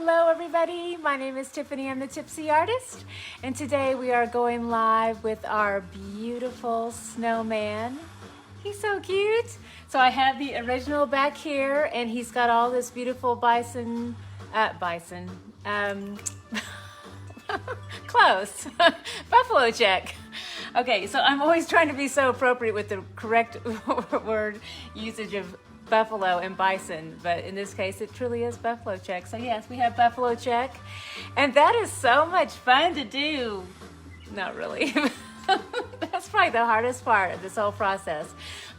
Hello everybody, my name is Tiffany, I'm the Tipsy Artist, and today we are going live with our beautiful snowman. He's so cute. So I have the original back here, and he's got all this beautiful close, buffalo check. Okay, so I'm always trying to be so appropriate with the correct word usage of buffalo and bison, but in this case it truly is buffalo check. So yes, we have buffalo check, and that is so much fun to do. Not really. That's probably the hardest part of this whole process,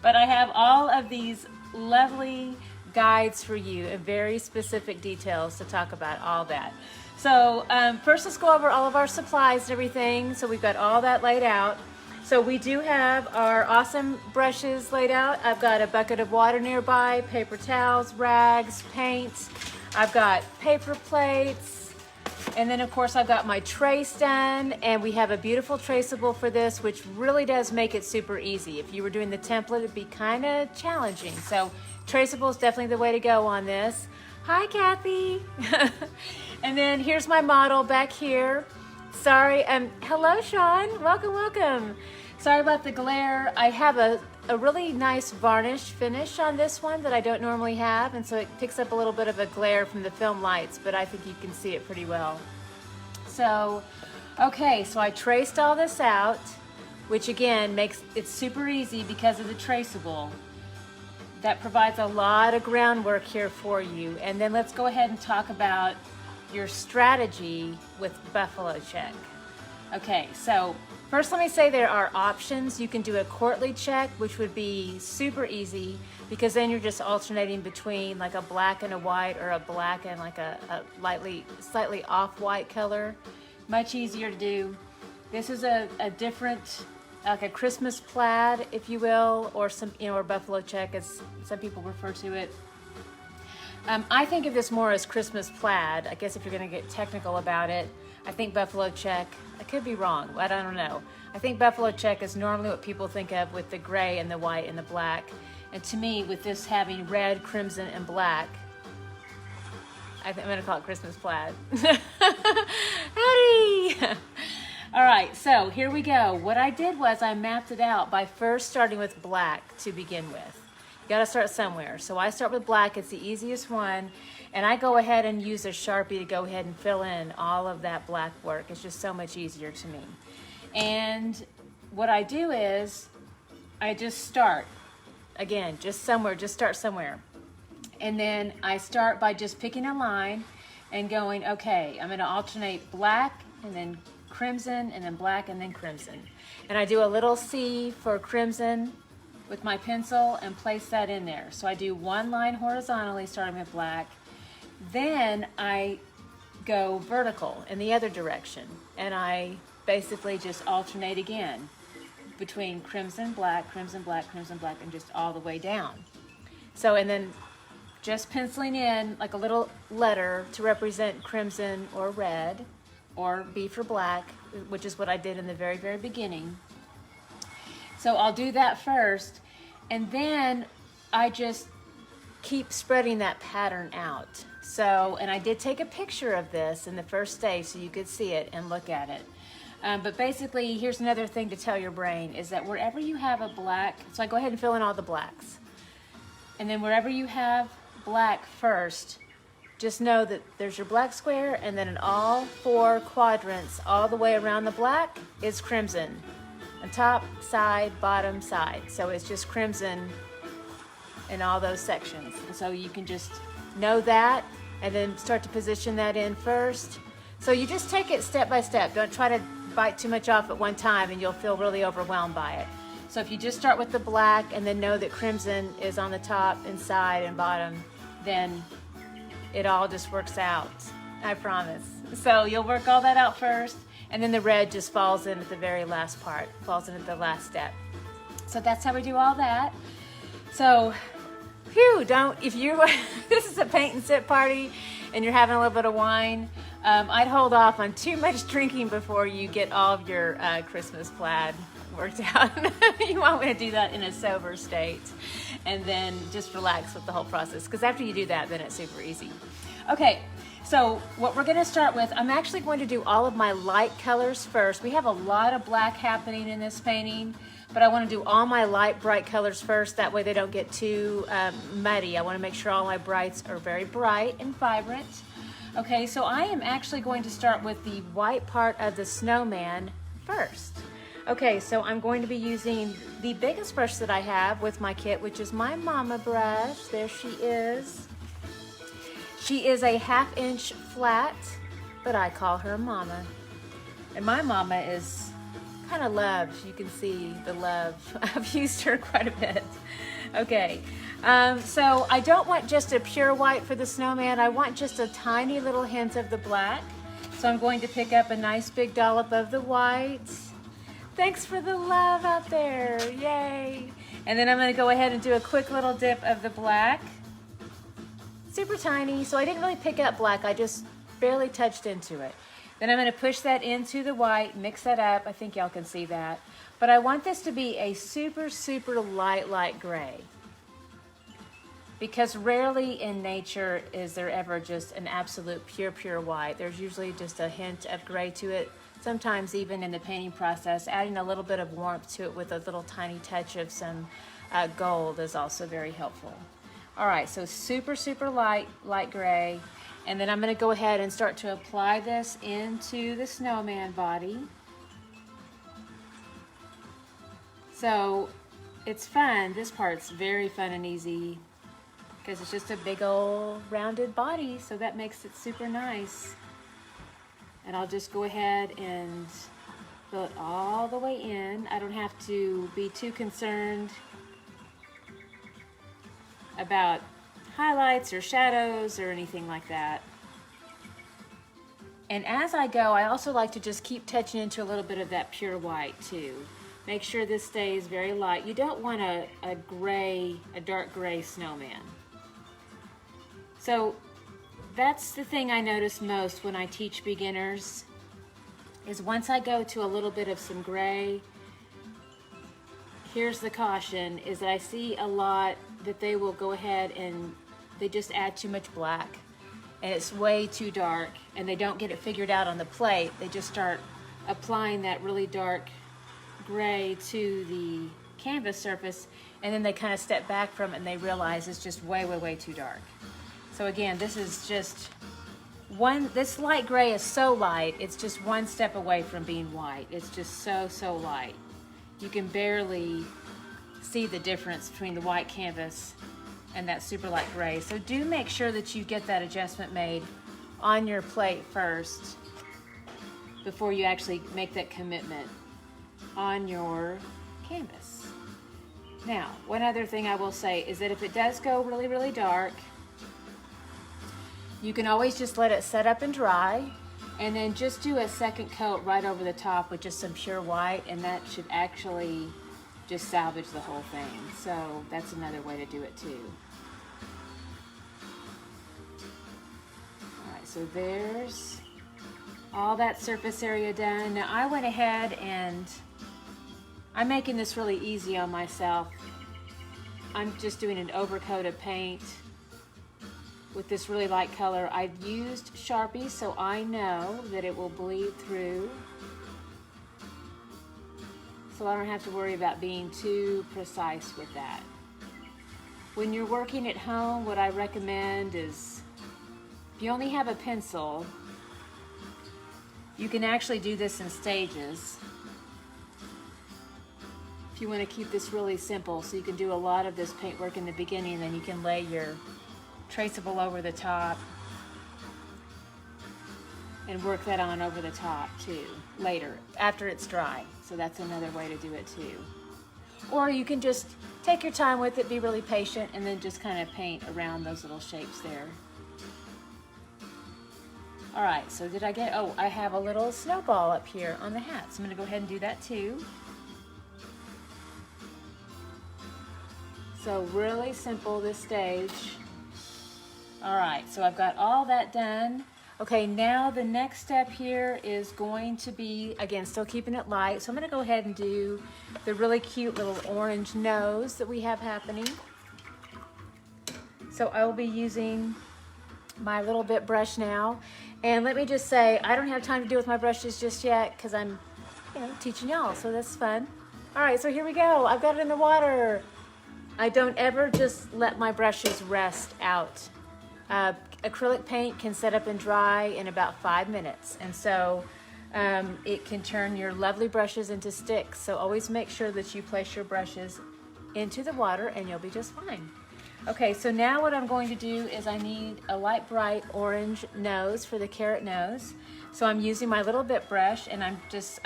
but I have all of these lovely guides for you and very specific details to talk about all that. So first let's go over all of our supplies and everything. So we've got all that laid out. So we do have our awesome brushes laid out. I've got a bucket of water nearby, paper towels, rags, paint. I've got paper plates. And then of course I've got my trace done, and we have a beautiful traceable for this, which really does make it super easy. If you were doing the template, it'd be kind of challenging. So traceable is definitely the way to go on this. Hi, Kathy. And then here's my model back here. Sorry, hello, Sean. Welcome, welcome. Sorry about the glare. I have a really nice varnish finish on this one that I don't normally have, and so it picks up a little bit of a glare from the film lights, but I think you can see it pretty well. So, okay, so I traced all this out, which again makes it super easy because of the traceable. That provides a lot of groundwork here for you. And then let's go ahead and talk about your strategy with buffalo check. Okay, so first let me say there are options. You can do a quarterly check, which would be super easy because then you're just alternating between like a black and a white, or a black and like a slightly off-white color. Much easier to do. This is a different, like a Christmas plaid, if you will, or some, or buffalo check as some people refer to it. I think of this more as Christmas plaid. I guess if you're going to get technical about it, I think buffalo check, I could be wrong, but I don't know. I think buffalo check is normally what people think of with the gray and the white and the black. And to me, with this having red, crimson, and black, I think I'm going to call it Christmas plaid. Howdy! All right, so here we go. What I did was I mapped it out by first starting with black to begin with. You gotta start somewhere. So I start with black, it's the easiest one, and I go ahead and use a Sharpie to go ahead and fill in all of that black work. It's just so much easier to me. And what I do is I just start, again, just start somewhere. And then I start by just picking a line and going, okay, I'm gonna alternate black and then crimson and then black and then crimson. And I do a little C for crimson with my pencil and place that in there. So I do one line horizontally starting with black, then I go vertical in the other direction, and I basically just alternate again between crimson, black, crimson, black, crimson, black, and just all the way down. So, and then just penciling in like a little letter to represent crimson or red, or B for black, which is what I did in the very, very beginning. So I'll do that first, and then I just keep spreading that pattern out. So, and I did take a picture of this in the first day so you could see it and look at it. But basically, here's another thing to tell your brain, is that wherever you have a black, so I go ahead and fill in all the blacks. And then wherever you have black first, just know that there's your black square, and then in all four quadrants, all the way around the black is crimson. On top, side, bottom, side. So it's just crimson in all those sections. And so you can just know that, and then start to position that in first. So you just take it step by step. Don't try to bite too much off at one time, and you'll feel really overwhelmed by it. So if you just start with the black and then know that crimson is on the top and side and bottom, then it all just works out, I promise. So you'll work all that out first, and then the red just falls in at the very last part, falls in at the last step. So that's how we do all that. So, phew, if you, this is a paint and sip party and you're having a little bit of wine, I'd hold off on too much drinking before you get all of your Christmas plaid worked out. You want me to do that in a sober state, and then just relax with the whole process, because after you do that, then it's super easy. Okay, So what we're gonna start with, I'm actually going to do all of my light colors first. We have a lot of black happening in this painting, but I wanna do all my light, bright colors first. That way they don't get too muddy. I wanna make sure all my brights are very bright and vibrant. Okay, so I am actually going to start with the white part of the snowman first. Okay, so I'm going to be using the biggest brush that I have with my kit, which is my mama brush. There she is. She is a 1/2 inch flat, but I call her mama. And my mama is kind of loved. You can see the love. I've used her quite a bit. Okay, so I don't want just a pure white for the snowman. I want just a tiny little hint of the black. So I'm going to pick up a nice big dollop of the white. Thanks for the love out there, yay. And then I'm gonna go ahead and do a quick little dip of the black. Super tiny, so I didn't really pick up black, I just barely touched into it. Then I'm gonna push that into the white, mix that up, I think y'all can see that. But I want this to be a super, super light gray. Because rarely in nature is there ever just an absolute pure white. There's usually just a hint of gray to it. Sometimes even in the painting process, adding a little bit of warmth to it with a little tiny touch of some gold is also very helpful. All right, so super, super light gray. And then I'm gonna go ahead and start to apply this into the snowman body. So it's fun, this part's very fun and easy because it's just a big old rounded body, so that makes it super nice. And I'll just go ahead and fill it all the way in. I don't have to be too concerned about highlights or shadows or anything like that. And as I go, I also like to just keep touching into a little bit of that pure white too. Make sure this stays very light. You don't want a dark gray snowman. So that's the thing I notice most when I teach beginners, is once I go to a little bit of some gray, here's the caution, is that I see a lot that they will go ahead and they just add too much black and it's way too dark and they don't get it figured out on the plate. They just start applying that really dark gray to the canvas surface and then they kind of step back from it and they realize it's just way too dark. So again, this is just this light gray is so light, it's just one step away from being white. It's just so light. You can barely see the difference between the white canvas and that super light gray. So do make sure that you get that adjustment made on your plate first before you actually make that commitment on your canvas. Now, one other thing I will say is that if it does go really dark, you can always just let it set up and dry and then just do a second coat right over the top with just some pure white, and that should actually just salvage the whole thing. So that's another way to do it too. All right, so there's all that surface area done. Now I went ahead and I'm making this really easy on myself. I'm just doing an overcoat of paint with this really light color. I've used Sharpie, so I know that it will bleed through. So I don't have to worry about being too precise with that. When you're working at home, what I recommend is, if you only have a pencil, you can actually do this in stages. If you want to keep this really simple, so you can do a lot of this paintwork in the beginning, and then you can lay your traceable over the top and work that on over the top too later after it's dry. So that's another way to do it too. Or you can just take your time with it, be really patient, and then just kind of paint around those little shapes there. All right, so did I get, oh, I have a little snowball up here on the hat, so I'm gonna go ahead and do that too. So really simple this stage. All right, so I've got all that done. Okay, now the next step here is going to be, again, still keeping it light. So I'm gonna go ahead and do the really cute little orange nose that we have happening. So I will be using my little bit brush now. And let me just say, I don't have time to do with my brushes just yet because I'm, you know, teaching y'all, so that's fun. All right, so here we go. I've got it in the water. I don't ever just let my brushes rest out. Acrylic paint can set up and dry in about 5 minutes. And so it can turn your lovely brushes into sticks. So always make sure that you place your brushes into the water and you'll be just fine. Okay, so now what I'm going to do is I need a light bright orange nose for the carrot nose. So I'm using my little bit brush and I've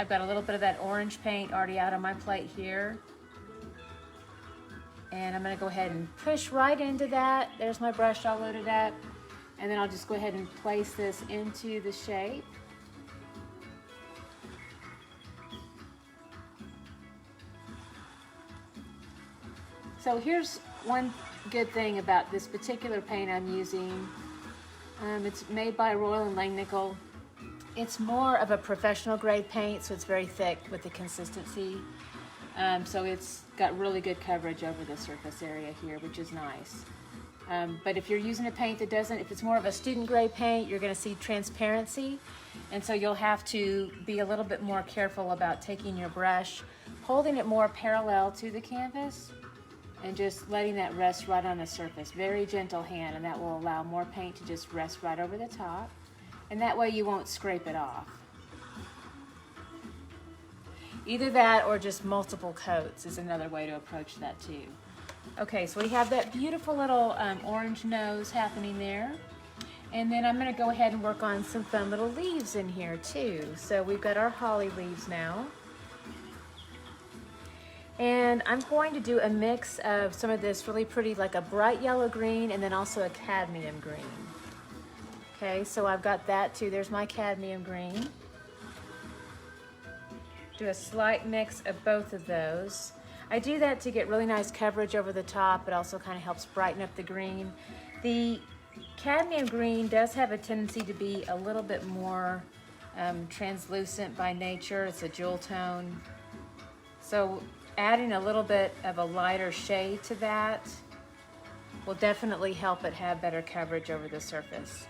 got a little bit of that orange paint already out on my plate here. And I'm gonna go ahead and push right into that. There's my brush all loaded up. And then I'll just go ahead and place this into the shape. So here's one good thing about this particular paint I'm using. It's made by Royal and Langnickel. It's more of a professional grade paint, so it's very thick with the consistency. So it's got really good coverage over the surface area here, which is nice. But if you're using a paint that doesn't, if it's more of a student grade paint, you're gonna see transparency. And so you'll have to be a little bit more careful about taking your brush, holding it more parallel to the canvas, and just letting that rest right on the surface. Very gentle hand, and that will allow more paint to just rest right over the top. And that way you won't scrape it off. Either that or just multiple coats is another way to approach that too. Okay, so we have that beautiful little orange nose happening there. And then I'm gonna go ahead and work on some fun little leaves in here too. So we've got our holly leaves now. And I'm going to do a mix of some of this really pretty, like a bright yellow green and then also a cadmium green. Okay, so I've got that too. There's my cadmium green. Do a slight mix of both of those. I do that to get really nice coverage over the top. It also kind of helps brighten up the green. The cadmium green does have a tendency to be a little bit more translucent by nature. It's a jewel tone. So adding a little bit of a lighter shade to that will definitely help it have better coverage over the surface.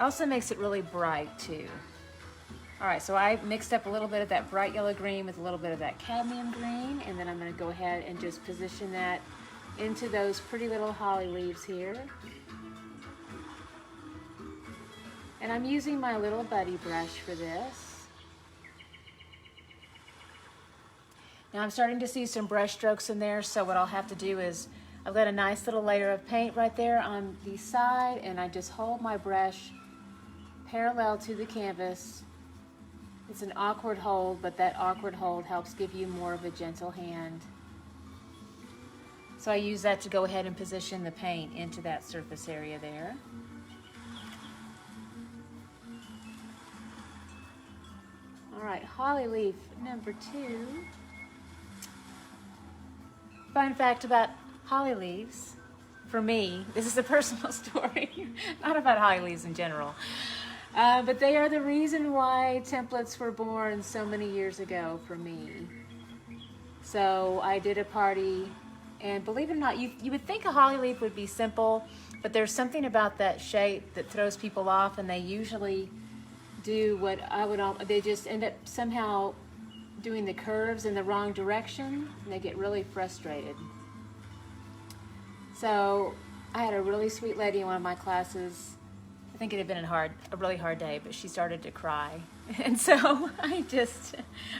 Also makes it really bright too. All right, so I mixed up a little bit of that bright yellow green with a little bit of that cadmium green, and then I'm gonna go ahead and just position that into those pretty little holly leaves here. And I'm using my little buddy brush for this. Now I'm starting to see some brush strokes in there, so what I'll have to do is, I've got a nice little layer of paint right there on the side, and I just hold my brush parallel to the canvas. It's an awkward hold, but that awkward hold helps give you more of a gentle hand. So I use that to go ahead and position the paint into that surface area there. All right, holly leaf number 2. Fun fact about holly leaves, for me, this is a personal story, not about holly leaves in general. But they are the reason why templates were born so many years ago for me. So I did a party, and believe it or not, you would think a holly leaf would be simple, but there's something about that shape that throws people off, and they usually do what they just end up somehow doing the curves in the wrong direction, and they get really frustrated. So I had a really sweet lady in one of my classes. I think it had been a really hard day, but she started to cry. And so I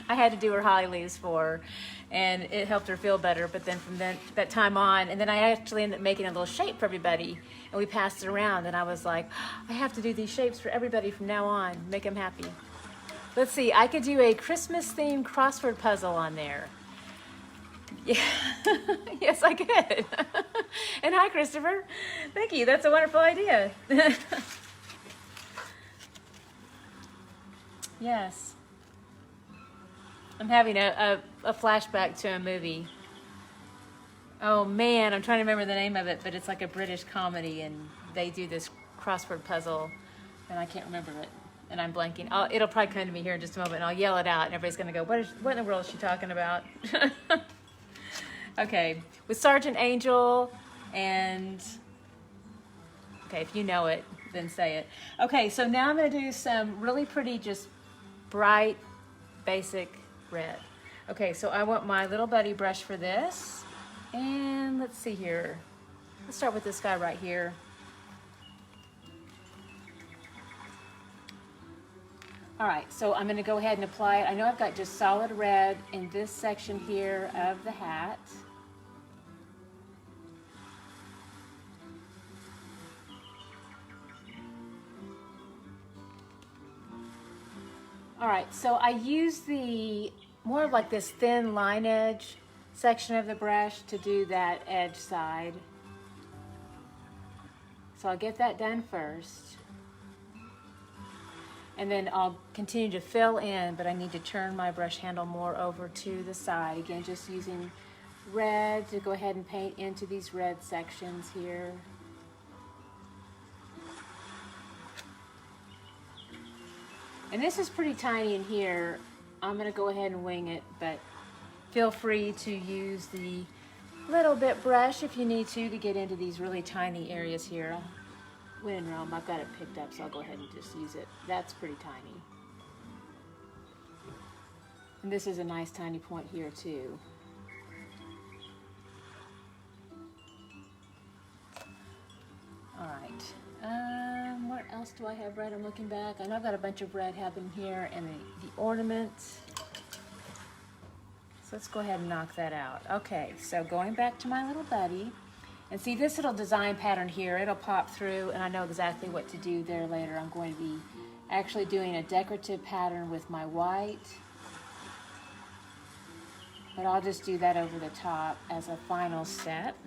had to do her holly leaves for her, and it helped her feel better. But then from that time on, and then I actually ended up making a little shape for everybody, and we passed it around, and I was like, I have to do these shapes for everybody from now on, make them happy. Let's see, I could do a Christmas themed crossword puzzle on there. Yeah, yes, I could. And hi, Christopher. Thank you, that's a wonderful idea. Yes. I'm having a flashback to a movie. Oh man, I'm trying to remember the name of it, but it's like a British comedy, and they do this crossword puzzle, and I can't remember it, and I'm blanking. It'll probably come to me here in just a moment, and I'll yell it out, and everybody's gonna go, what in the world is she talking about? Okay, with Sergeant Angel, and okay, if you know it, than say it. Okay, so now I'm going to do some really pretty, just bright, basic red. Okay, so I want my little buddy brush for this. And let's see here. Let's start with this guy right here. All right, so I'm going to go ahead and apply it. I know I've got just solid red in this section here of the hat. All right, so I use the more of like this thin line edge section of the brush to do that edge side. So I'll get that done first. And then I'll continue to fill in, but I need to turn my brush handle more over to the side. Again, just using red to go ahead and paint into these red sections here. And this is pretty tiny in here. I'm gonna go ahead and wing it, but feel free to use the little bit brush if you need to get into these really tiny areas here. When in Rome, I've got it picked up, so I'll go ahead and just use it. That's pretty tiny. And this is a nice tiny point here too. All right, what else do I have red? I'm looking back. I know I've got a bunch of red happening here, and the ornaments. So let's go ahead and knock that out. Okay, so going back to my little buddy, and see this little design pattern here, it'll pop through, and I know exactly what to do there later. I'm going to be actually doing a decorative pattern with my white, but I'll just do that over the top as a final step.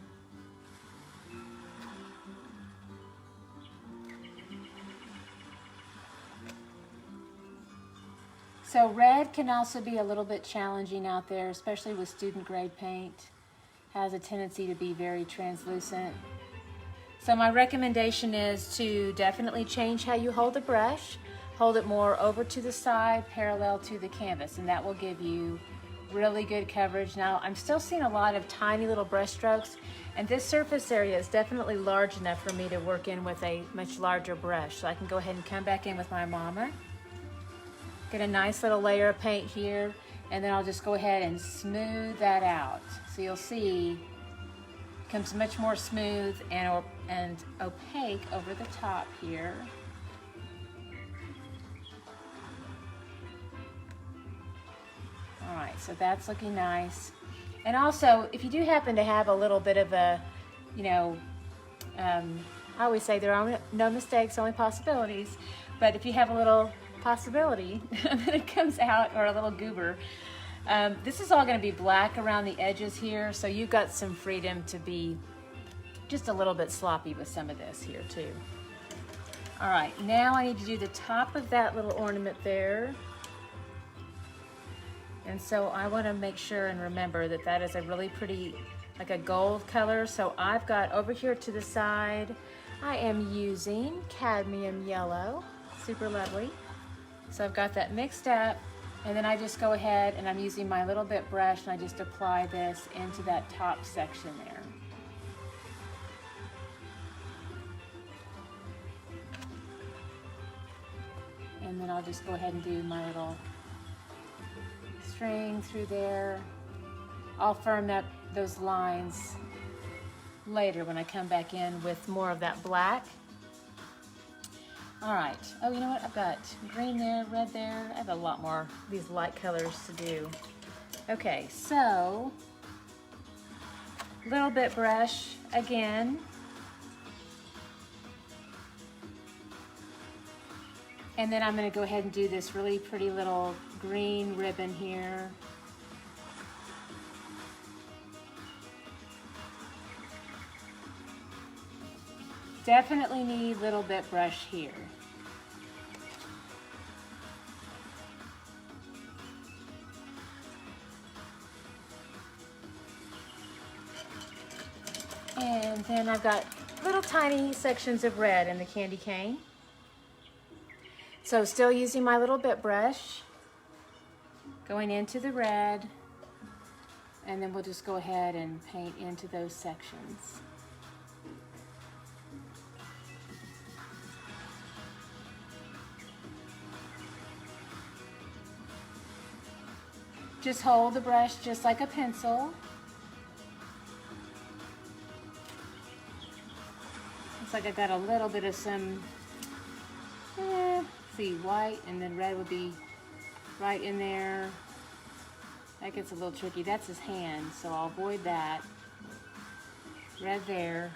So red can also be a little bit challenging out there, especially with student grade paint. Has a tendency to be very translucent. So my recommendation is to definitely change how you hold the brush. Hold it more over to the side, parallel to the canvas, and that will give you really good coverage. Now, I'm still seeing a lot of tiny little brush strokes, and this surface area is definitely large enough for me to work in with a much larger brush. So I can go ahead and come back in with my mama. Get a nice little layer of paint here, and then I'll just go ahead and smooth that out. So you'll see it becomes much more smooth and opaque over the top here. All right, so that's looking nice. And also, if you do happen to have a little bit of a, I always say there are no mistakes, only possibilities, but if you have a little possibility that it comes out, or a little goober, this is all going to be black around the edges here, so you've got some freedom to be just a little bit sloppy with some of this here too. All right, now I need to do the top of that little ornament there. And so I want to make sure and remember that that is a really pretty, like a gold color. So I've got over here to the side, I am using Cadmium Yellow, super lovely. So I've got that mixed up, and then I just go ahead and I'm using my little bit brush and I just apply this into that top section there. And then I'll just go ahead and do my little string through there. I'll firm up those lines later when I come back in with more of that black. All right, oh, you know what? I've got green there, red there. I have a lot more of these light colors to do. Okay, so little bit brush again. And then I'm gonna go ahead and do this really pretty little green ribbon here. Definitely need little bit brush here. And then I've got little tiny sections of red in the candy cane. So still using my little bit brush, going into the red, and then we'll just go ahead and paint into those sections. just hold the brush just like a pencil. Looks like I got a little bit of some, see, white, and then red would be right in there. That gets a little tricky. That's his hand, so I'll avoid that. Red there.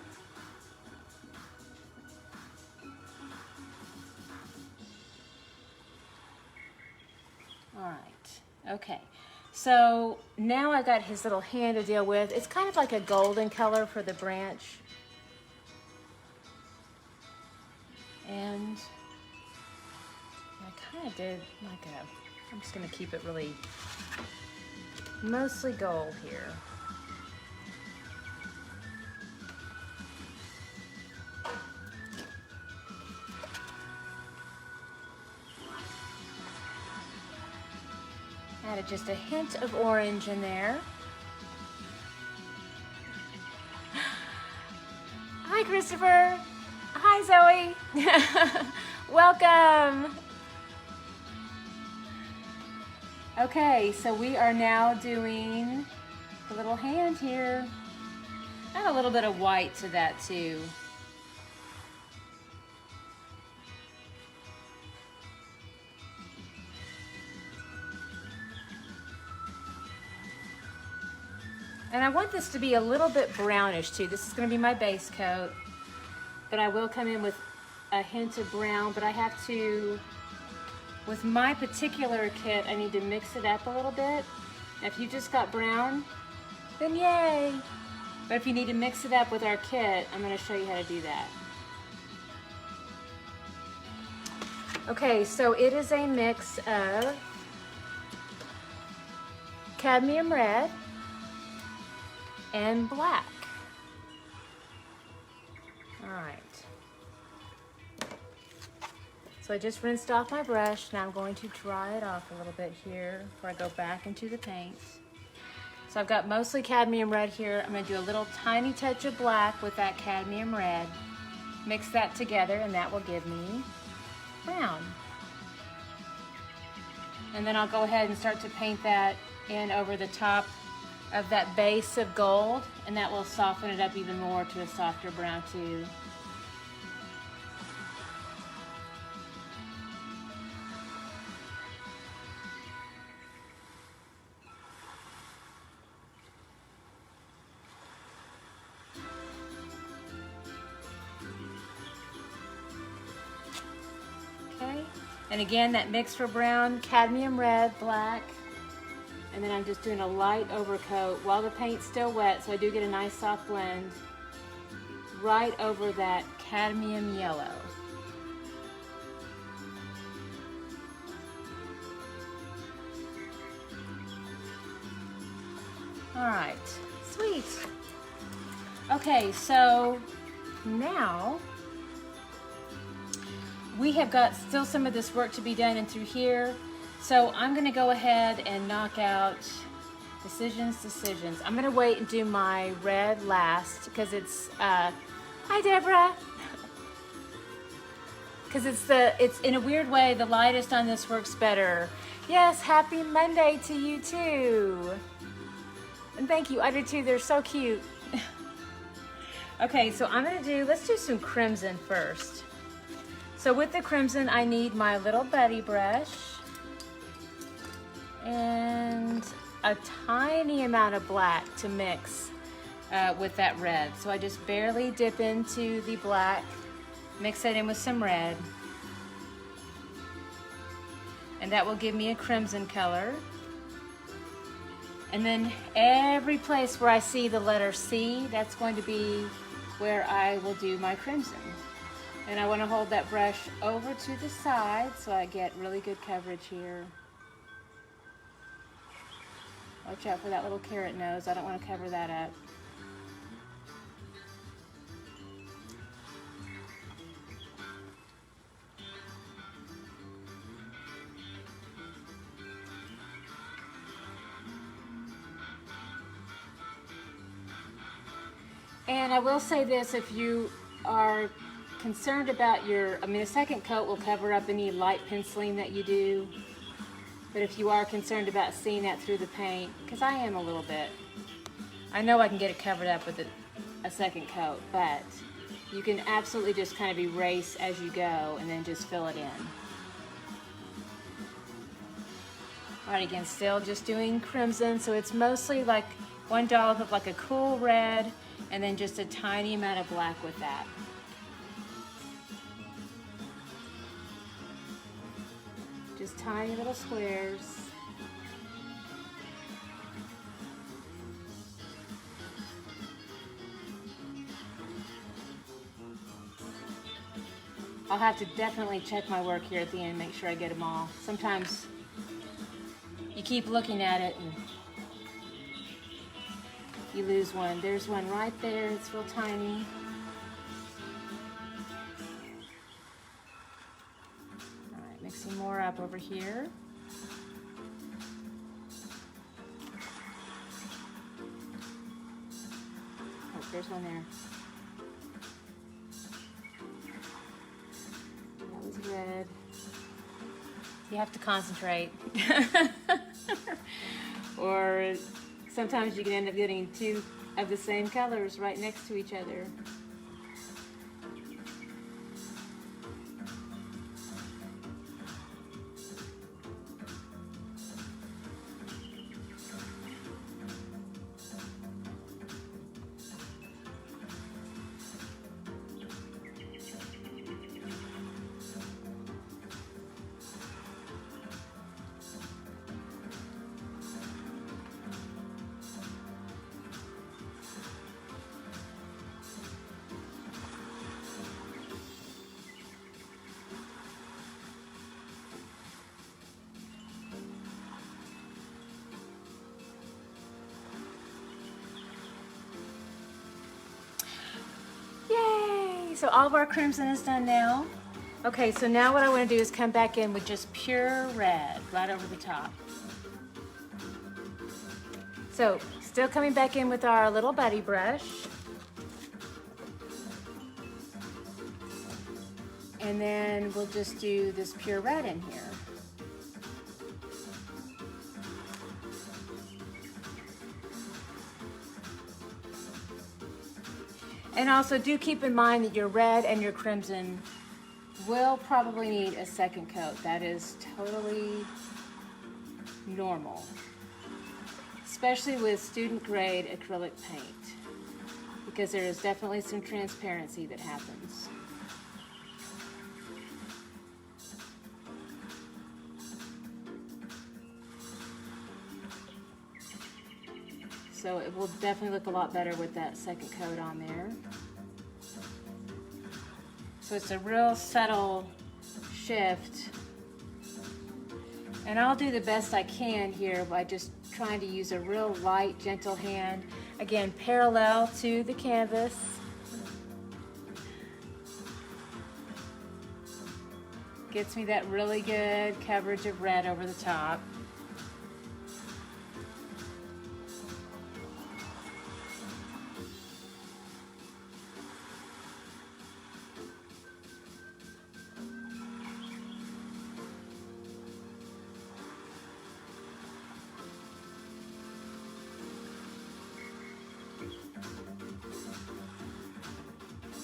All right, okay. So now I got his little hand to deal with. It's kind of like a golden color for the branch. And I kind of did like a, I'm just gonna keep it really mostly gold here. Added just a hint of orange in there. Hi, Christopher. Hi, Zoe. Welcome. Okay, so we are now doing the little hand here. Add a little bit of white to that too. And I want this to be a little bit brownish too. This is going to be my base coat, but I will come in with a hint of brown, but I have to, with my particular kit, I need to mix it up a little bit. If you just got brown, then yay. But if you need to mix it up with our kit, I'm going to show you how to do that. Okay, so it is a mix of cadmium red and black. All right. So I just rinsed off my brush. Now I'm going to dry it off a little bit here before I go back into the paints. So I've got mostly cadmium red here. I'm going to do a little tiny touch of black with that cadmium red. Mix that together and that will give me brown. And then I'll go ahead and start to paint that in over the top of that base of gold, and that will soften it up even more to a softer brown too. Okay, and again that mix for brown, cadmium red, black. And then I'm just doing a light overcoat while the paint's still wet, so I do get a nice soft blend right over that cadmium yellow. All right, sweet. Okay, so now we have got still some of this work to be done in through here. So I'm going to go ahead and knock out decisions. I'm going to wait and do my red last because it's, hi Deborah, because it's in a weird way, the lightest on this works better. Yes, happy Monday to you too. And thank you, I do too, they're so cute. Okay, so I'm going to do, let's do some crimson first. So with the crimson, I need my little buddy brush and a tiny amount of black to mix with that red. So I just barely dip into the black, mix that in with some red, and that will give me a crimson color. And then every place where I see the letter C, that's going to be where I will do my crimson. And I want to hold that brush over to the side so I get really good coverage here. Watch out for that little carrot nose. I don't want to cover that up. And I will say this, if you are concerned about your, the second coat will cover up any light penciling that you do. But if you are concerned about seeing that through the paint, because I am a little bit, I know I can get it covered up with a second coat, but you can absolutely just kind of erase as you go and then just fill it in. All right, again, still just doing crimson, so it's mostly like one dollop of like a cool red and then just a tiny amount of black with that. Just tiny little squares. I'll have to definitely check my work here at the end, make sure I get them all. Sometimes you keep looking at it and you lose one. There's one right there, it's real tiny. All right, mixing more up over here. Oh, there's one there. That was red. You have to concentrate. Or sometimes you can end up getting two of the same colors right next to each other. So all of our crimson is done now. Okay, so now what I want to do is come back in with just pure red right over the top. So still coming back in with our little buddy brush. And then we'll just do this pure red in here. And also do keep in mind that your red and your crimson will probably need a second coat. That is totally normal, especially with student grade acrylic paint, because there is definitely some transparency that happens. So it will definitely look a lot better with that second coat on there. So it's a real subtle shift. And I'll do the best I can here by just trying to use a real light, gentle hand. Again, parallel to the canvas. Gets me that really good coverage of red over the top.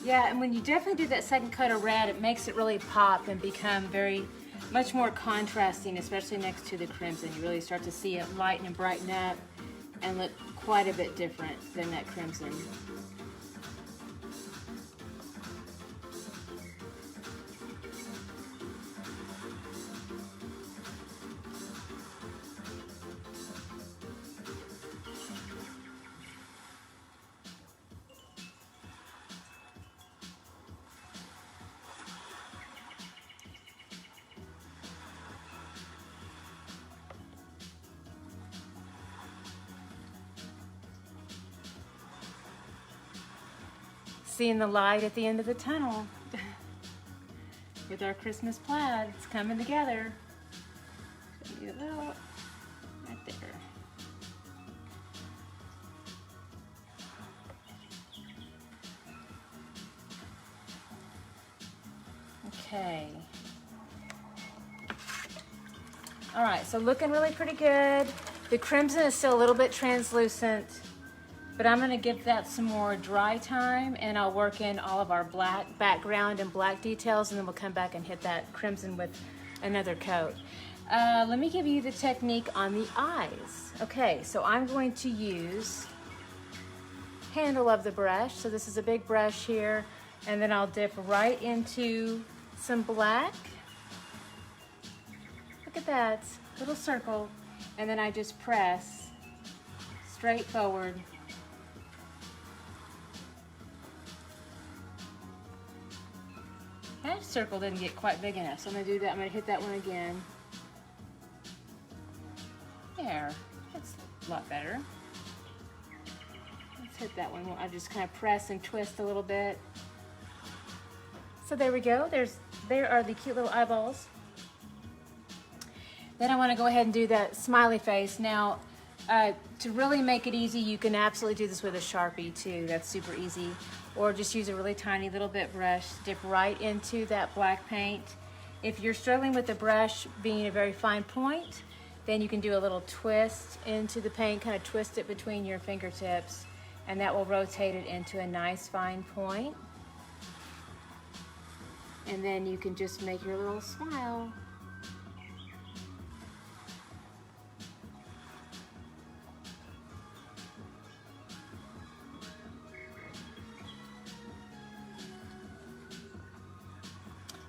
Yeah, and when you definitely do that second coat of red, it makes it really pop and become much more contrasting, especially next to the crimson. You really start to see it lighten and brighten up and look quite a bit different than that crimson. Seeing the light at the end of the tunnel with our Christmas plaid. It's coming together. Get a little right there. Okay. All right, so looking really pretty good. The crimson is still a little bit translucent, but I'm gonna give that some more dry time, and I'll work in all of our black background and black details, and then we'll come back and hit that crimson with another coat. Let me give you the technique on the eyes. Okay, so I'm going to use handle of the brush. So this is a big brush here, and then I'll dip right into some black. Look at that, little circle, and then I just press straight forward. That circle didn't get quite big enough, so I'm gonna do that. I'm gonna hit that one again. There, that's a lot better. Let's hit that one. I just kind of press and twist a little bit. So there we go. There are the cute little eyeballs. Then I want to go ahead and do that smiley face. Now, to really make it easy, you can absolutely do this with a Sharpie too. That's super easy. Or just use a really tiny little bit brush, dip right into that black paint. If you're struggling with the brush being a very fine point, then you can do a little twist into the paint, kind of twist it between your fingertips, and that will rotate it into a nice fine point. And then you can just make your little smile.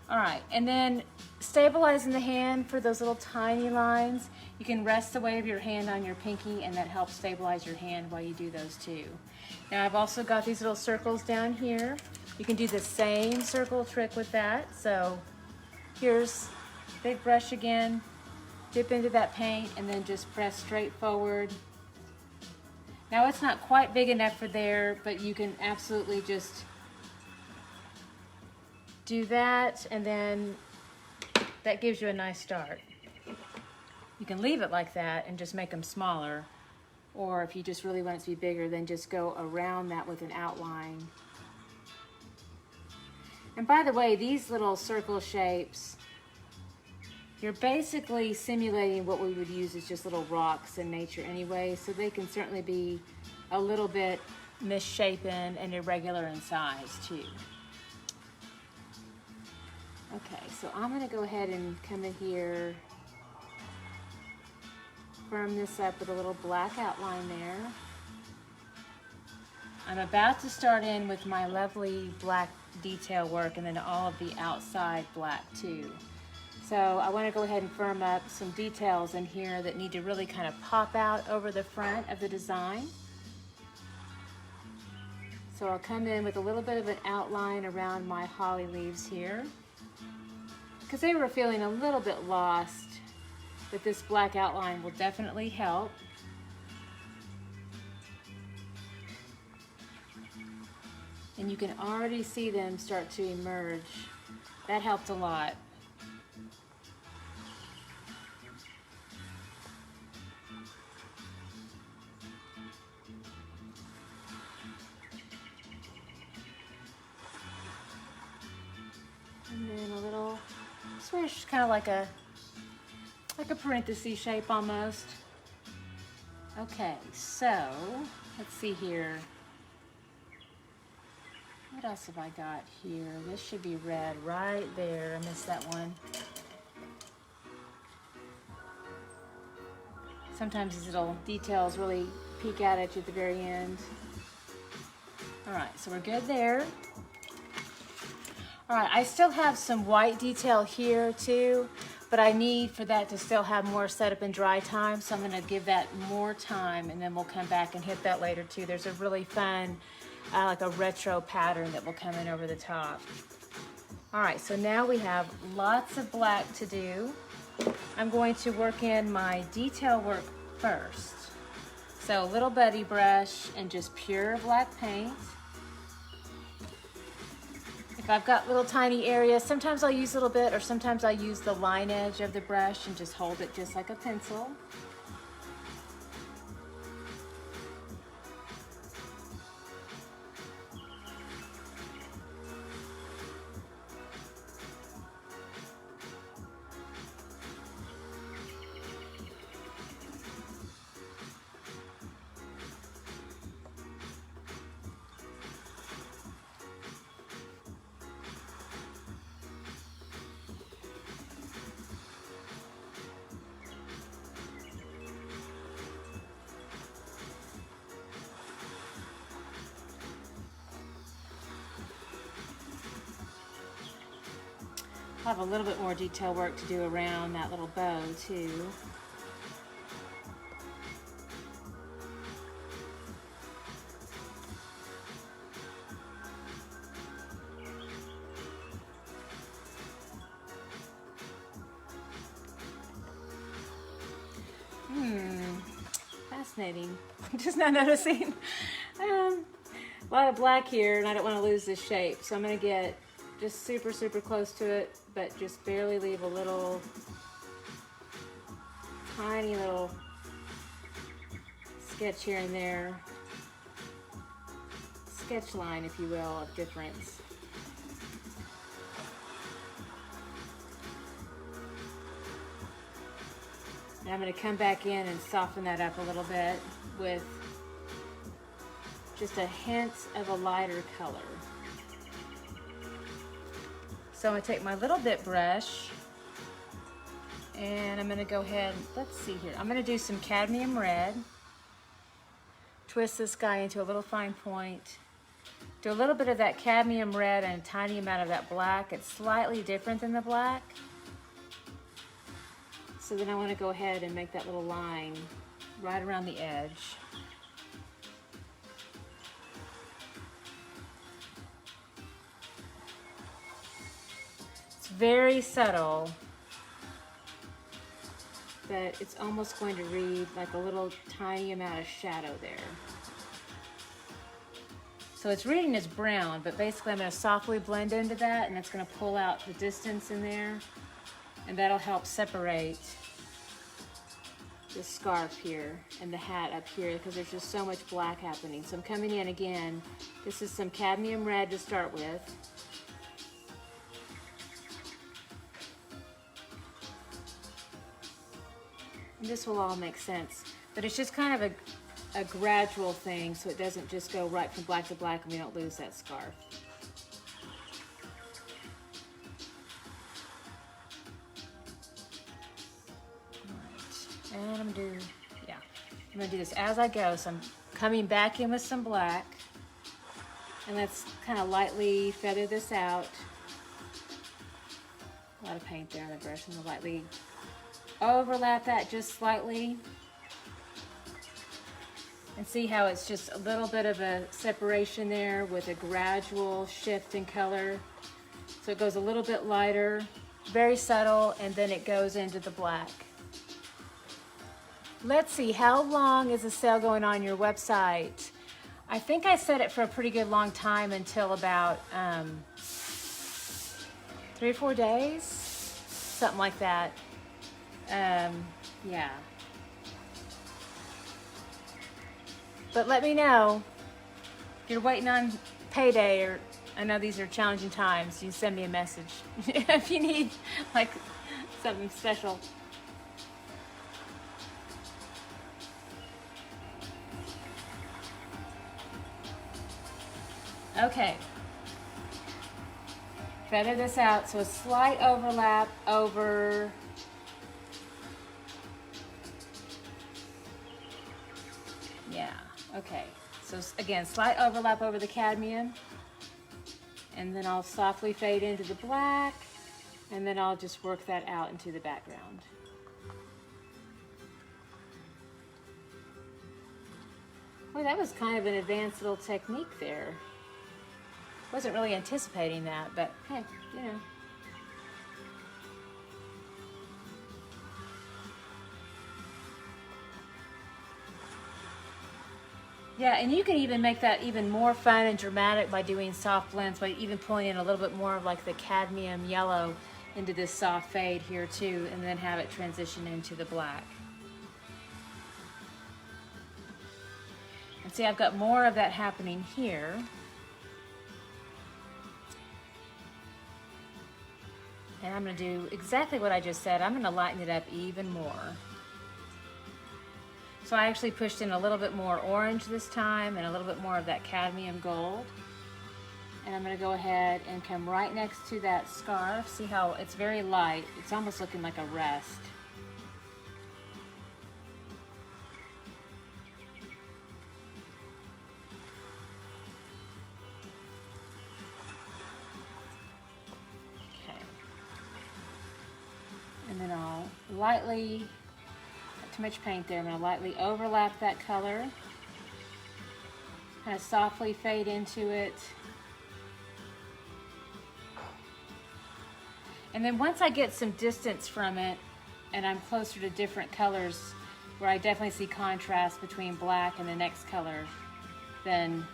All right, and then stabilizing the hand for those little tiny lines. You can rest the weight of your hand on your pinky, and that helps stabilize your hand while you do those too. Now I've also got these little circles down here. You can do the same circle trick with that. So here's big brush again, dip into that paint, and then just press straight forward. Now it's not quite big enough for there, but you can absolutely just do that, and then that gives you a nice start. You can leave it like that and just make them smaller, or if you just really want it to be bigger, then just go around that with an outline. And by the way, these little circle shapes, you're basically simulating what we would use as just little rocks in nature anyway, so they can certainly be a little bit misshapen and irregular in size too. Okay, so I'm gonna go ahead and come in here, firm this up with a little black outline there. I'm about to start in with my lovely black detail work, and then all of the outside black too. So I want to go ahead and firm up some details in here that need to really kind of pop out over the front of the design. So I'll come in with a little bit of an outline around my holly leaves here, because they were feeling a little bit lost, but this black outline will definitely help. And you can already see them start to emerge. That helped a lot. And then a little swish, kind of like a parenthesis shape almost. Okay, so let's see here. What else have I got here? This should be red right there. I missed that one. Sometimes these little details really peek out at you at the very end. All right, so we're good there. All right, I still have some white detail here too, but I need for that to still have more setup and dry time, so I'm gonna give that more time, and then we'll come back and hit that later too. There's a really fun, like a retro pattern that will come in over the top. All right, so now we have lots of black to do. I'm going to work in my detail work first. So a little buddy brush and just pure black paint. If I've got little tiny areas, sometimes I'll use a little bit, or sometimes I'll use the line edge of the brush and just hold it just like a pencil. I'll have a little bit more detail work to do around that little bow too. Fascinating. I'm just not noticing. A lot of black here, and I don't want to lose this shape, so I'm going to get just super, super close to it, but just barely leave a little, tiny little sketch here and there. Sketch line, if you will, of difference. And I'm going to come back in and soften that up a little bit with just a hint of a lighter color. So I'm going to take my little bit brush and I'm going to go ahead, let's see here, I'm going to do some cadmium red, twist this guy into a little fine point, do a little bit of that cadmium red and a tiny amount of that black. It's slightly different than the black. So then I want to go ahead and make that little line right around the edge. It's very subtle, but it's almost going to read like a little tiny amount of shadow there. So it's reading as brown, but basically I'm going to softly blend into that, and it's going to pull out the distance in there. And that'll help separate the scarf here and the hat up here because there's just so much black happening. So I'm coming in again. This is some cadmium red to start with. And this will all make sense. But it's just kind of a gradual thing so it doesn't just go right from black to black and we don't lose that scarf. And I'm gonna do this as I go. So I'm coming back in with some black, and let's kind of lightly feather this out. A lot of paint there on the brush. I'm gonna lightly overlap that just slightly, and see how it's just a little bit of a separation there with a gradual shift in color. So it goes a little bit lighter, very subtle, and then it goes into the black. Let's see, how long is the sale going on your website? I think I set it for a pretty good long time until about 3 or 4 days, something like that. Yeah. But let me know if you're waiting on payday, or I know these are challenging times. You can send me a message if you need like something special. Okay, feather this out so a slight overlap over okay, so again, slight overlap over the cadmium, and then I'll softly fade into the black, and then I'll just work that out into the background. Well, that was kind of an advanced little technique there. Wasn't really anticipating that, but hey, you know. Yeah, and you can even make that even more fun and dramatic by doing soft blends, by even pulling in a little bit more of like the cadmium yellow into this soft fade here too, and then have it transition into the black. And see, I've got more of that happening here. And I'm going to do exactly what I just said. I'm going to lighten it up even more. So I actually pushed in a little bit more orange this time and a little bit more of that cadmium gold. And I'm going to go ahead and come right next to that scarf. See how it's very light. It's almost looking like a rest. And then I'll lightly, not too much paint there, I'm going to lightly overlap that color. Kind of softly fade into it. And then once I get some distance from it and I'm closer to different colors where I definitely see contrast between black and the next color, then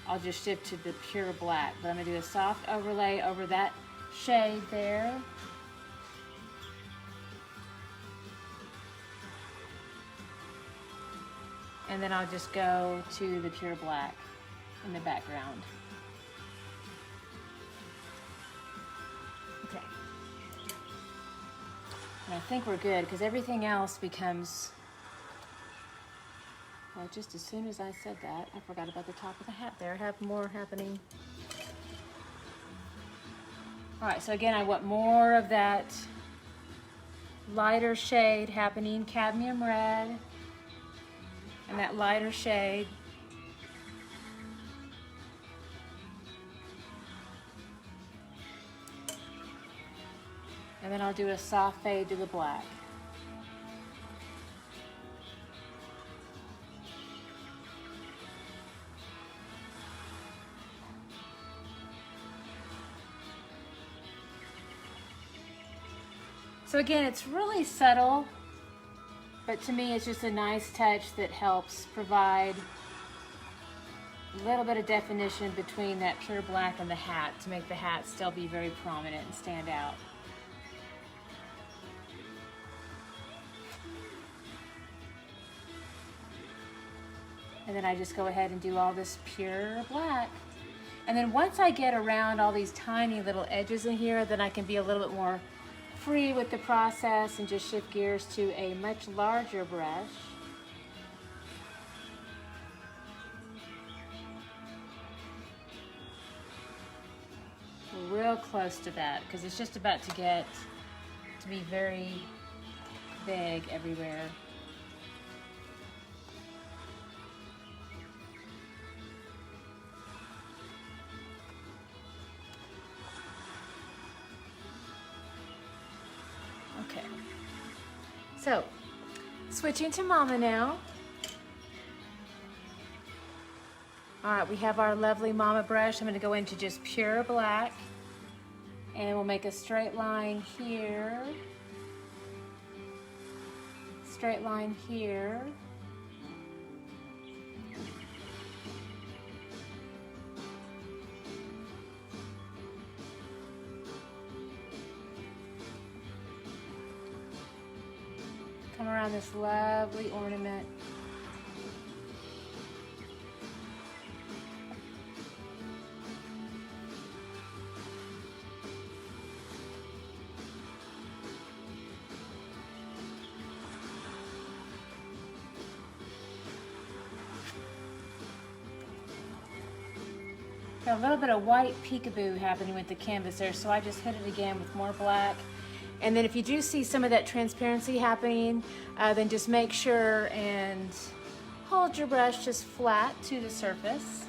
I'll just shift to the pure black. But I'm going to do a soft overlay over that shade there. And then I'll just go to the pure black in the background. Okay. And I think we're good because everything else becomes, well, just as soon as I said that, I forgot about the top of the hat there. I have more happening. All right, so again, I want more of that lighter shade happening, cadmium red. And that lighter shade. And then I'll do a soft fade to the black. So again, it's really subtle. But to me, it's just a nice touch that helps provide a little bit of definition between that pure black and the hat to make the hat still be very prominent and stand out. And then I just go ahead and do all this pure black. And then once I get around all these tiny little edges in here, then I can be a little bit more free with the process and just shift gears to a much larger brush. We're real close to that because it's just about to get to be very big everywhere. Okay, so switching to Mama now. All right, we have our lovely Mama brush. I'm going to go into just pure black and we'll make a straight line here, straight line here. Come around this lovely ornament. Got a little bit of white peekaboo happening with the canvas there, so I just hit it again with more black. And then if you do see some of that transparency happening, then just make sure and hold your brush just flat to the surface,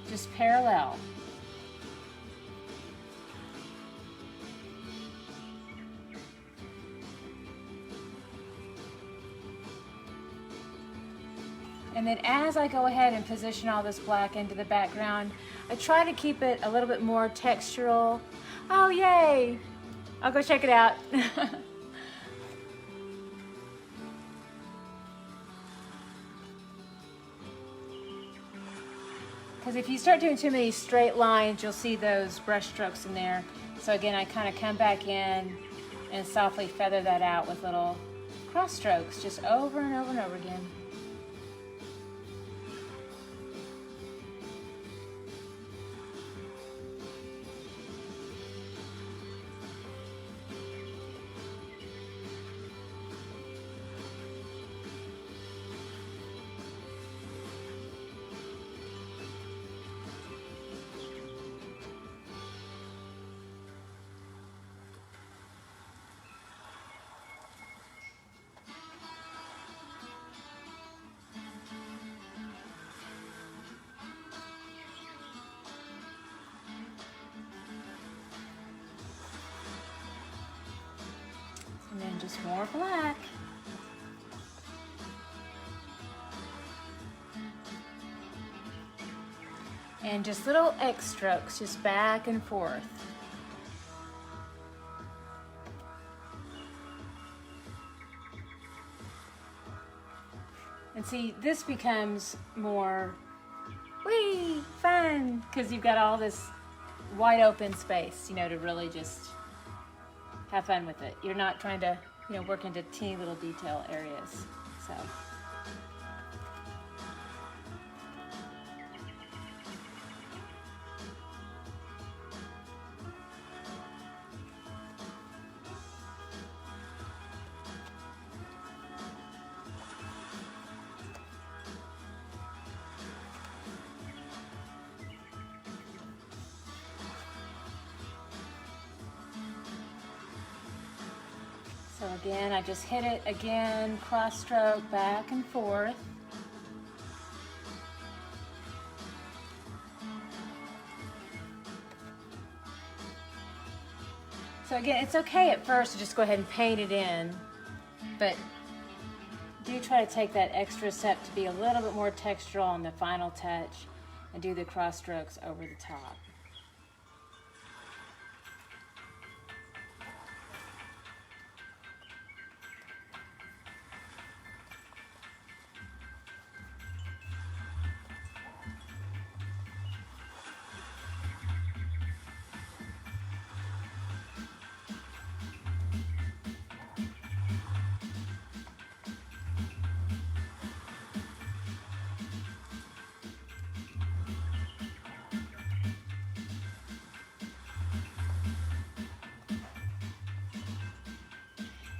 just parallel. And then as I go ahead and position all this black into the background, I try to keep it a little bit more textural. Oh, yay! I'll go check it out. Because if you start doing too many straight lines, you'll see those brush strokes in there. So again, I kind of come back in and softly feather that out with little cross strokes, just over and over and over again. And then just more black. And just little X strokes, just back and forth. And see, this becomes more fun because you've got all this wide open space, you know, to really just have fun with it. You're not trying to, you know, work into teeny little detail areas. So. So again, I just hit it again, cross stroke, back and forth. So again, it's okay at first to just go ahead and paint it in, but do try to take that extra step to be a little bit more textural on the final touch and do the cross strokes over the top.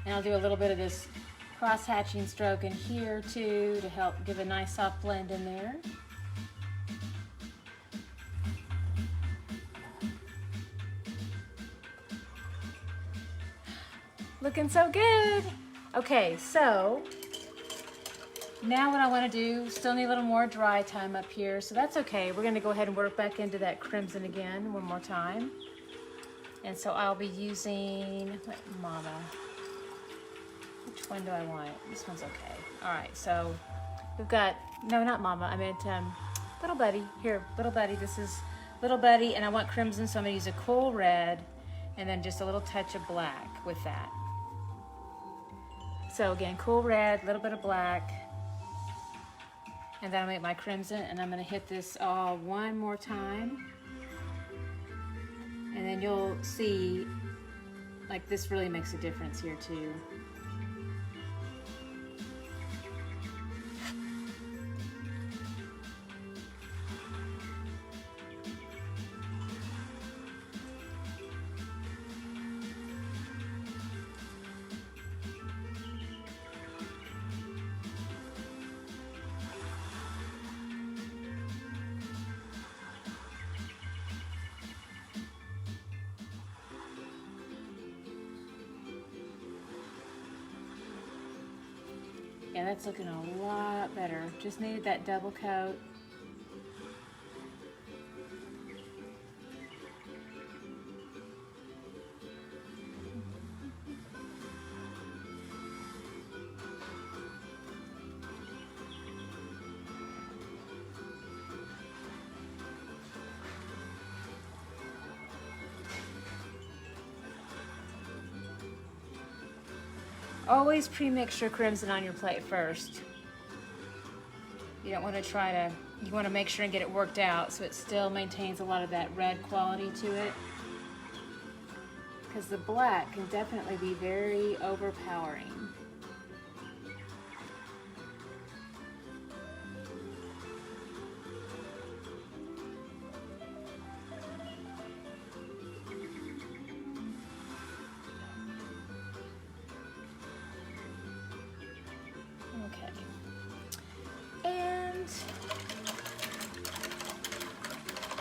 And I'll do a little bit of this cross-hatching stroke in here too to help give a nice soft blend in there. Looking so good. Okay, so now what I want to do, still need a little more dry time up here, so that's okay. We're going to go ahead and work back into that crimson again one more time. And so I'll be using Mama. Which one do I want? This one's okay. All right, so we've got, no, not Mama, I meant Little Buddy. Here, Little Buddy, this is Little Buddy, and I want crimson, so I'm gonna use a cool red, and then just a little touch of black with that. So again, cool red, a little bit of black, and then I'll make my crimson, and I'm gonna hit this all one more time. And then you'll see, like, this really makes a difference here too. Yeah, that's looking a lot better. Just needed that double coat. Always pre-mix your crimson on your plate first. You don't want to you want to make sure and get it worked out so it still maintains a lot of that red quality to it. Because the black can definitely be very overpowering.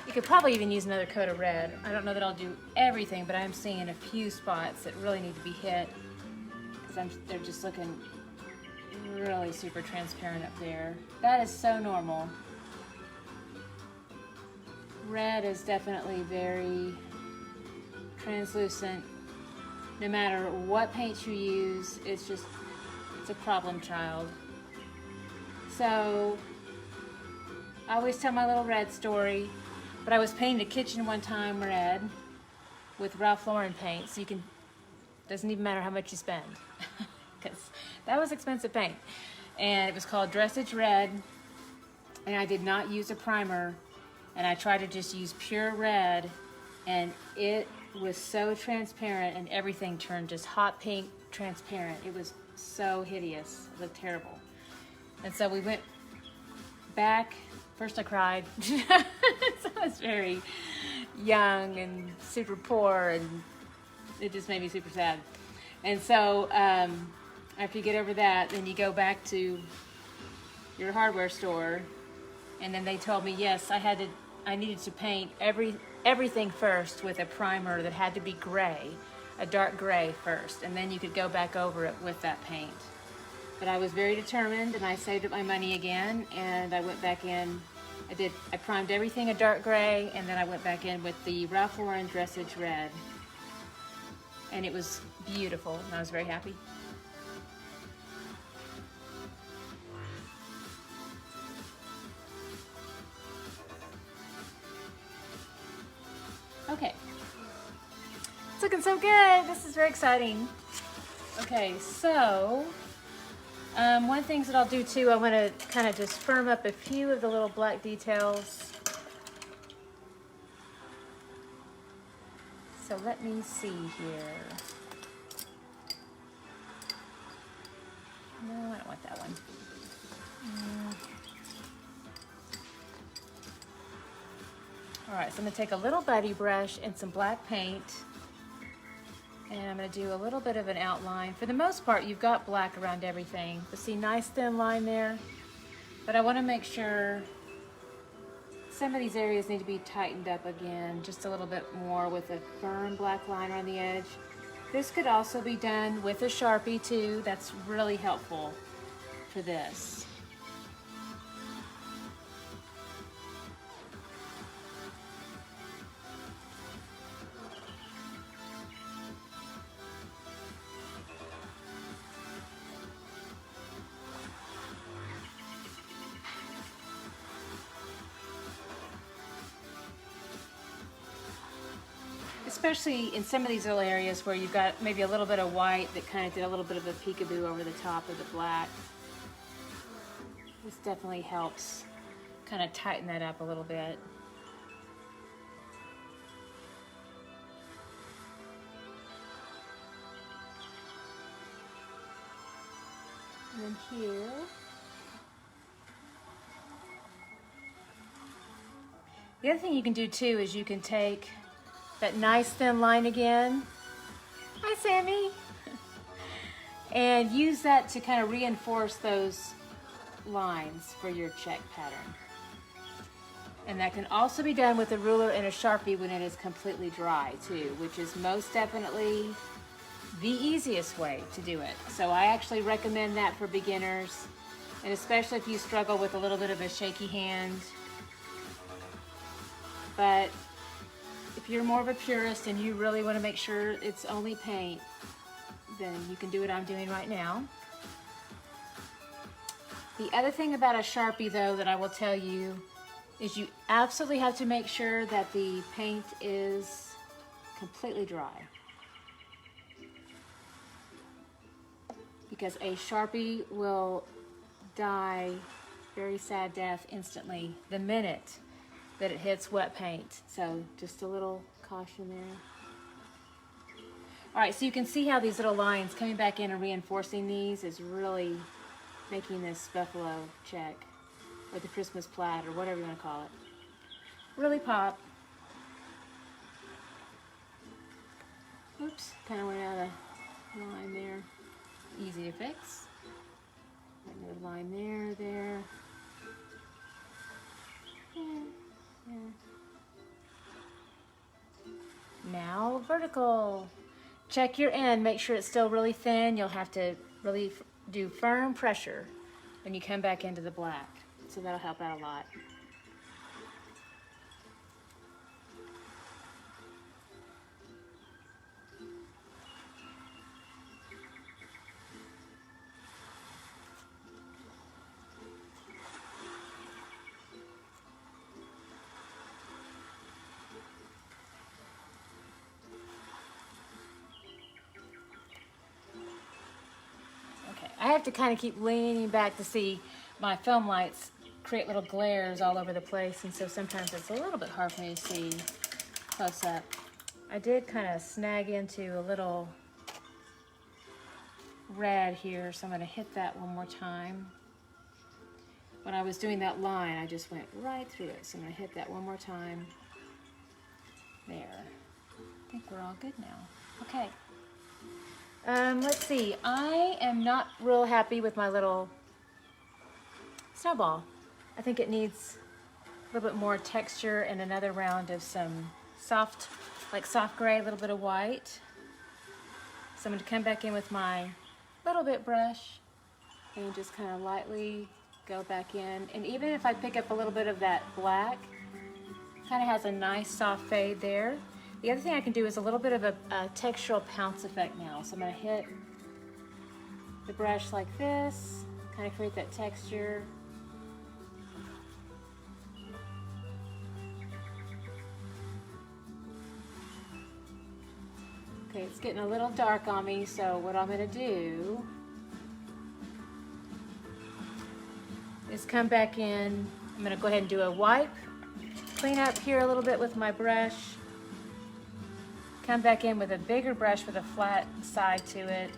You could probably even use another coat of red. I don't know that I'll do everything, but I'm seeing a few spots that really need to be hit because they're just looking really super transparent up there. That is so normal. Red is definitely very translucent No matter what paint you use, it's a problem child. So I always tell my little red story, but I was painting a kitchen one time red with Ralph Lauren paint, so doesn't even matter how much you spend, because that was expensive paint. And it was called Dressage Red, and I did not use a primer, and I tried to just use pure red, and it was so transparent, and everything turned just hot pink transparent. It was so hideous. It looked terrible. And so we went back. First I cried. So I was very young and super poor, and it just made me super sad. And so after you get over that, then you go back to your hardware store, and then they told me, yes, I needed to paint everything first with a primer that had to be gray, a dark gray first, and then you could go back over it with that paint. But I was very determined, and I saved up my money again, and I went back in. I primed everything a dark gray, and then I went back in with the Ralph Lauren Dressage Red, and it was beautiful, and I was very happy. Okay, it's looking so good. This is very exciting. Okay, so one thing that I'll do too, I want to kind of just firm up a few of the little black details. So let me see here. No, I don't want that one. All right, so I'm gonna take a little buddy brush and some black paint, and I'm gonna do a little bit of an outline. For the most part, you've got black around everything, but see, nice thin line there. But I wanna make sure some of these areas need to be tightened up again, just a little bit more with a firm black line around the edge. This could also be done with a Sharpie too. That's really helpful for this. Especially in some of these little areas where you've got maybe a little bit of white that kind of did a little bit of a peekaboo over the top of the black. This definitely helps kind of tighten that up a little bit. And then here. The other thing you can do too is you can take that nice thin line again. Hi, Sammy. And use that to kind of reinforce those lines for your check pattern. And that can also be done with a ruler and a Sharpie when it is completely dry too, which is most definitely the easiest way to do it. So I actually recommend that for beginners, and especially if you struggle with a little bit of a shaky hand. But if you're more of a purist and you really want to make sure it's only paint, then you can do what I'm doing right now. The other thing about a Sharpie though that I will tell you is you absolutely have to make sure that the paint is completely dry. Because a Sharpie will die very sad death instantly the minute that it hits wet paint. So just a little caution there. All right, so you can see how these little lines coming back in and reinforcing these is really making this buffalo check, or the Christmas plaid, or whatever you want to call it, really pop. Oops, kind of went out of line there. Easy to fix. Another line there. Yeah. Now vertical. Check your end, make sure it's still really thin. You'll have to really do firm pressure when you come back into the black. So that'll help out a lot. have to kind of keep leaning back to see my film lights create little glares all over the place, and so sometimes it's a little bit hard for me to see close up. I did kind of snag into a little red here, so I'm going to hit that one more time. When I was doing that line, I just went right through it, so I'm going to hit that one more time. There. I think we're all good now. Okay. Let's see. I am not real happy with my little snowball. I think it needs a little bit more texture and another round of some soft, like soft gray, a little bit of white. So I'm going to come back in with my little bit brush and just kind of lightly go back in. And even if I pick up a little bit of that black, kind of has a nice soft fade there. The other thing I can do is a little bit of a textural pounce effect now. So I'm going to hit the brush like this, kind of create that texture. Okay, it's getting a little dark on me, so what I'm going to do is come back in. I'm going to go ahead and do a wipe, clean up here a little bit with my brush, come back in with a bigger brush with a flat side to it.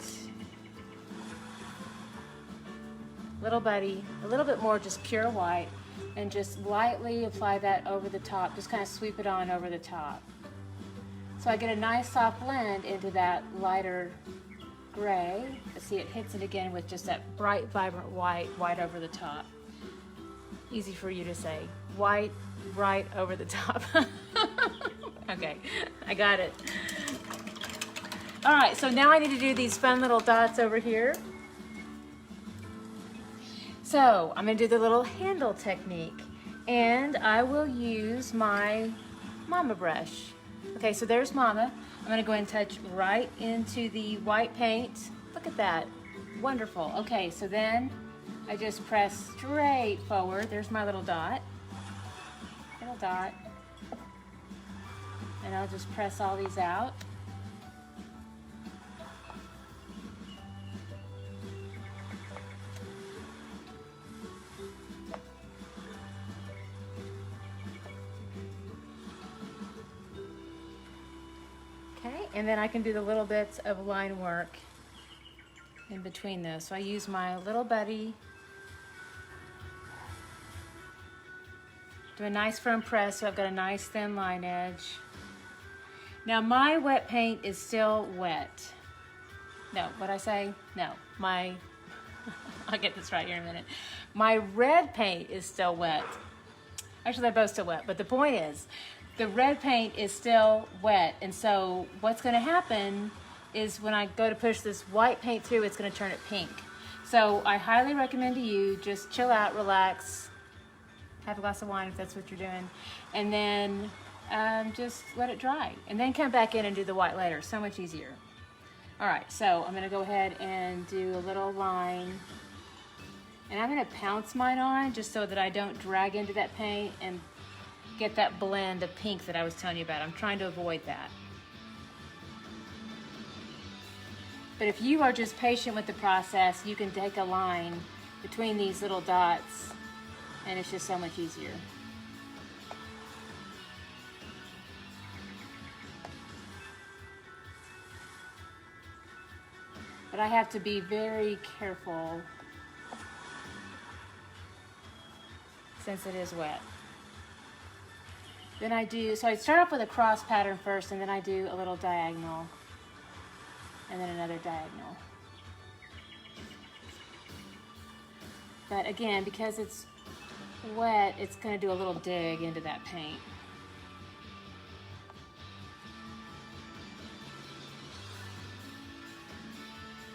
Little buddy, a little bit more just pure white, and just lightly apply that over the top, just kind of sweep it on over the top. So I get a nice soft blend into that lighter gray. See, it hits it again with just that bright, vibrant white over the top. Easy for you to say. White, bright over the top. Okay, I got it. All right, so now I need to do these fun little dots over here. So I'm gonna do the little handle technique, and I will use my Mama brush. Okay, so there's Mama. I'm gonna go ahead and touch right into the white paint. Look at that, wonderful. Okay, so then I just press straight forward. There's my little dot, and I'll just press all these out. Okay, and then I can do the little bits of line work in between those. So I use my little buddy, do a nice firm press so I've got a nice thin line edge. Now my wet paint is still wet. No, what'd I say? No, my, I'll get this right here in a minute. My red paint is still wet. Actually, they're both still wet, but the point is, the red paint is still wet, and so what's going to happen is when I go to push this white paint through, it's going to turn it pink. So I highly recommend to you just chill out, relax, have a glass of wine if that's what you're doing, and then just let it dry, and then come back in and do the white later. So much easier. All right, so I'm going to go ahead and do a little line, and I'm going to pounce mine on just so that I don't drag into that paint and get that blend of pink that I was telling you about. I'm trying to avoid that. But if you are just patient with the process, you can take a line between these little dots, and it's just so much easier. But I have to be very careful since it is wet. Then I do, so I start off with a cross pattern first, and then I do a little diagonal, and then another diagonal. But again, because it's wet, it's going to do a little dig into that paint.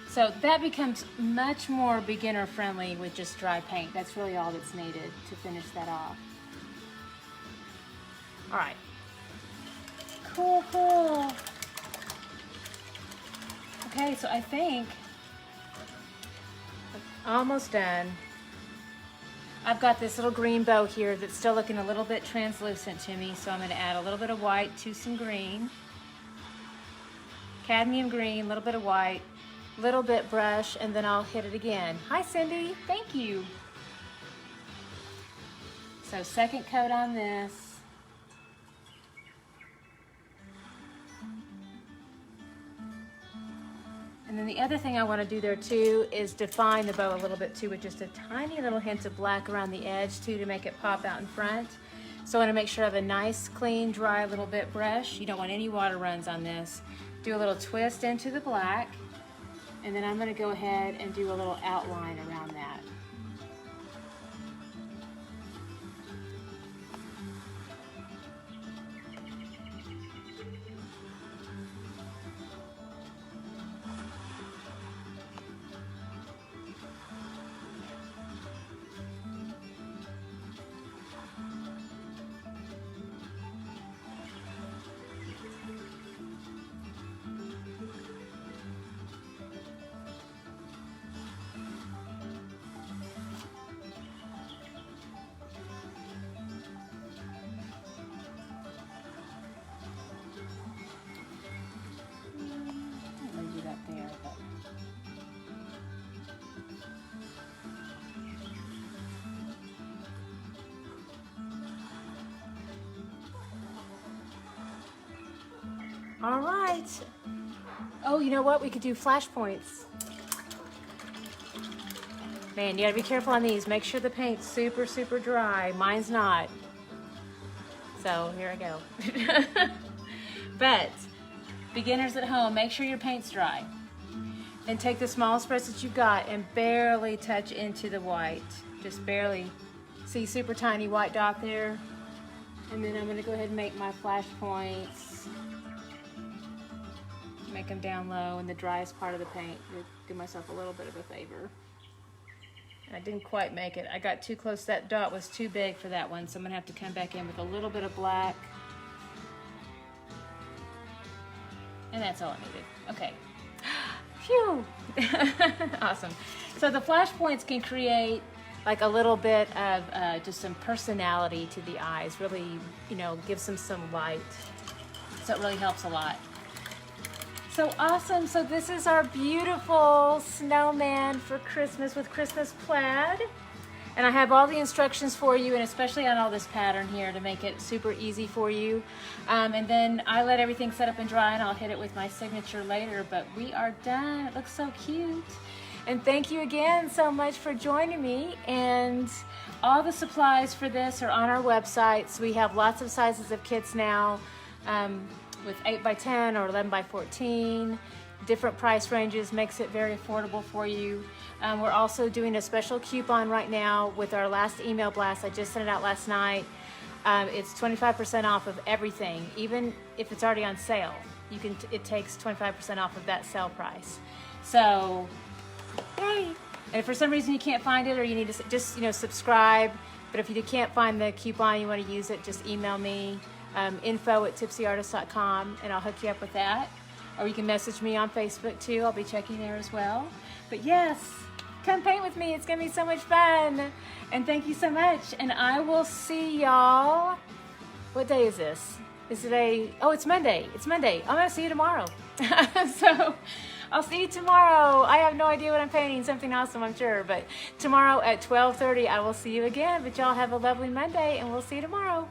So that becomes much more beginner friendly with just dry paint. That's really all that's needed to finish that off. All right, cool, cool. Okay, so I think I'm almost done. I've got this little green bow here that's still looking a little bit translucent to me, so I'm going to add a little bit of white to some green. Cadmium green, a little bit of white, little bit brush, and then I'll hit it again. Hi Cindy, thank you. So second coat on this. And then the other thing I want to do there too is define the bow a little bit too with just a tiny little hint of black around the edge too to make it pop out in front. So I want to make sure I have a nice, clean, dry little bit brush. You don't want any water runs on this. Do a little twist into the black, and then I'm going to go ahead and do a little outline around that. All right. Oh, you know what? We could do flash points. Man, you gotta be careful on these. Make sure the paint's super, super dry. Mine's not. So here I go. But beginners at home, make sure your paint's dry. And take the smallest brush that you've got and barely touch into the white. Just barely. See, super tiny white dot there. And then I'm gonna go ahead and make my flash points. Make them down low in the driest part of the paint. Do myself a little bit of a favor. I didn't quite make it. I got too close. That dot was too big for that one, so I'm gonna have to come back in with a little bit of black. And that's all I needed. Okay. Phew. Awesome. So the flash points can create like a little bit of just some personality to the eyes. Really, you know, gives them some light. So it really helps a lot. So awesome. So this is our beautiful snowman for Christmas with Christmas plaid. And I have all the instructions for you, and especially on all this pattern here to make it super easy for you. And then I let everything set up and dry, and I'll hit it with my signature later, but we are done. It looks so cute. And thank you again so much for joining me. And all the supplies for this are on our website. So we have lots of sizes of kits now. With 8x10 or 11x14, different price ranges, makes it very affordable for you. We're also doing a special coupon right now with our last email blast. I just sent it out last night. It's 25% off of everything, even if it's already on sale. It takes 25% off of that sale price. So, yay! And if for some reason you can't find it, or you need to just subscribe. But if you can't find the coupon, you want to use it, just email me. info@tipsyartist.com, and I'll hook you up with that. Or you can message me on Facebook too. I'll be checking there as well. But yes, come paint with me. It's gonna be so much fun. And thank you so much. And I will see y'all. What day is this? Is it oh, it's Monday. It's Monday. I'm gonna see you tomorrow. So I'll see you tomorrow. I have no idea what I'm painting. Something awesome, I'm sure. But tomorrow at 12:30, I will see you again. But y'all have a lovely Monday, and we'll see you tomorrow.